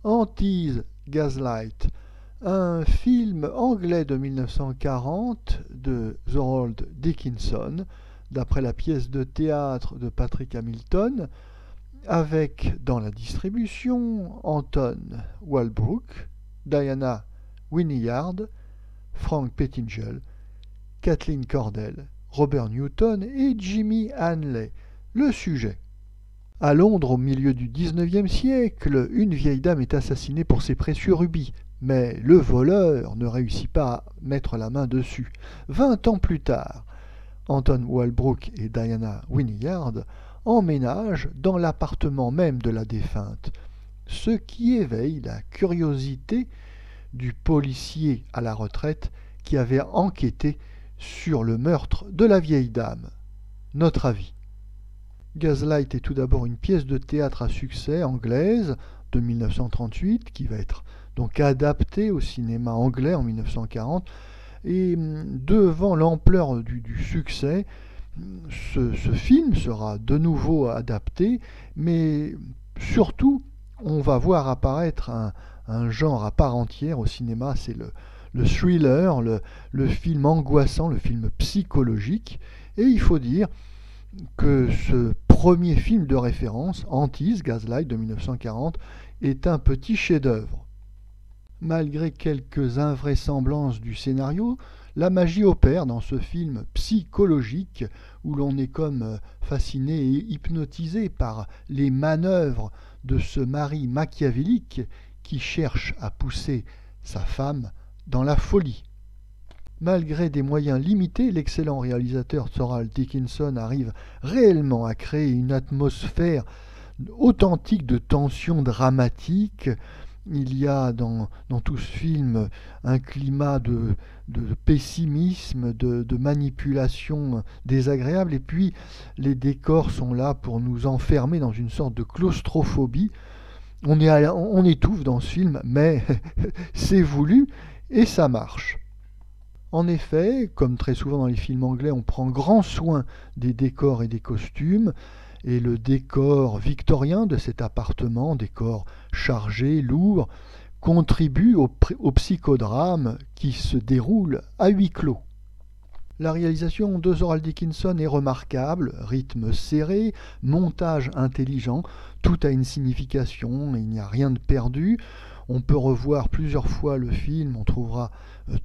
Hantise, Gaslight, un film anglais de 1940 de Thorold Dickinson, d'après la pièce de théâtre de Patrick Hamilton, avec dans la distribution Anton Walbrook, Diana Wynyard, Frank Pettingell, Kathleen Cordell, Robert Newton et Jimmy Hanley. Le sujet. À Londres, au milieu du XIXe siècle, une vieille dame est assassinée pour ses précieux rubis, mais le voleur ne réussit pas à mettre la main dessus. 20 ans plus tard, Anton Walbrook et Diana Wynyard emménagent dans l'appartement même de la défunte, ce qui éveille la curiosité du policier à la retraite qui avait enquêté sur le meurtre de la vieille dame. Notre avis. Gaslight est tout d'abord une pièce de théâtre à succès anglaise de 1938 qui va être donc adaptée au cinéma anglais en 1940 et devant l'ampleur du succès, ce film sera de nouveau adapté, mais surtout on va voir apparaître un genre à part entière au cinéma, c'est le thriller, le film angoissant, le film psychologique, et il faut dire que ce premier film de référence, Hantise, Gaslight de 1940, est un petit chef-d'œuvre. Malgré quelques invraisemblances du scénario, la magie opère dans ce film psychologique où l'on est comme fasciné et hypnotisé par les manœuvres de ce mari machiavélique qui cherche à pousser sa femme dans la folie. Malgré des moyens limités, l'excellent réalisateur Thorold Dickinson arrive réellement à créer une atmosphère authentique de tension dramatique. Il y a dans tout ce film un climat de pessimisme, de manipulation désagréable, et puis les décors sont là pour nous enfermer dans une sorte de claustrophobie. On étouffe dans ce film, mais c'est voulu et ça marche. En effet, comme très souvent dans les films anglais, on prend grand soin des décors et des costumes, et le décor victorien de cet appartement, décor chargé, lourd, contribue au psychodrame qui se déroule à huis clos. La réalisation de Thorold Dickinson est remarquable, rythme serré, montage intelligent, tout a une signification, il n'y a rien de perdu. On peut revoir plusieurs fois le film, on trouvera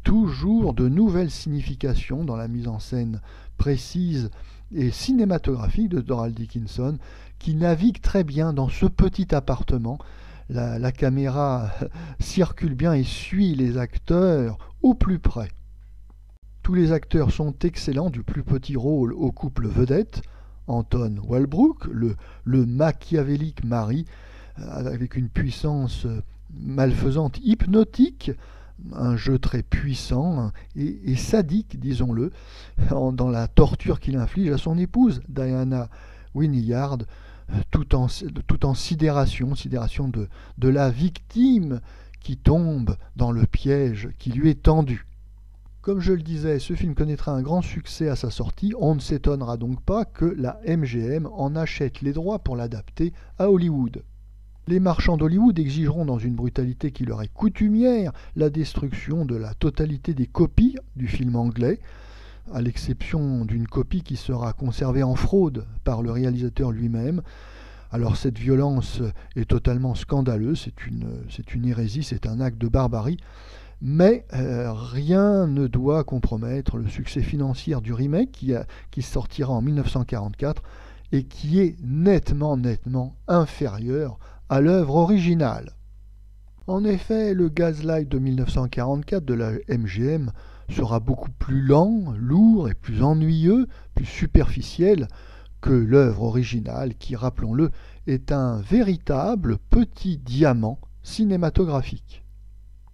toujours de nouvelles significations dans la mise en scène précise et cinématographique de Thorold Dickinson, qui navigue très bien dans ce petit appartement. La caméra circule bien et suit les acteurs au plus près. Tous les acteurs sont excellents, du plus petit rôle au couple vedette, Anton Walbrook, le machiavélique mari, avec une puissance malfaisante hypnotique, un jeu très puissant et sadique, disons-le, dans la torture qu'il inflige à son épouse, Diana Wynyard, tout en sidération de la victime qui tombe dans le piège qui lui est tendu. Comme je le disais, ce film connaîtra un grand succès à sa sortie, on ne s'étonnera donc pas que la MGM en achète les droits pour l'adapter à Hollywood. Les marchands d'Hollywood exigeront dans une brutalité qui leur est coutumière la destruction de la totalité des copies du film anglais, à l'exception d'une copie qui sera conservée en fraude par le réalisateur lui-même. Alors cette violence est totalement scandaleuse, c'est une hérésie, c'est un acte de barbarie, mais rien ne doit compromettre le succès financier du remake qui sortira en 1944 et qui est nettement inférieur à l'œuvre originale. En effet, le Gaslight de 1944 de la MGM sera beaucoup plus lent, lourd et plus ennuyeux, plus superficiel que l'œuvre originale qui, rappelons-le, est un véritable petit diamant cinématographique.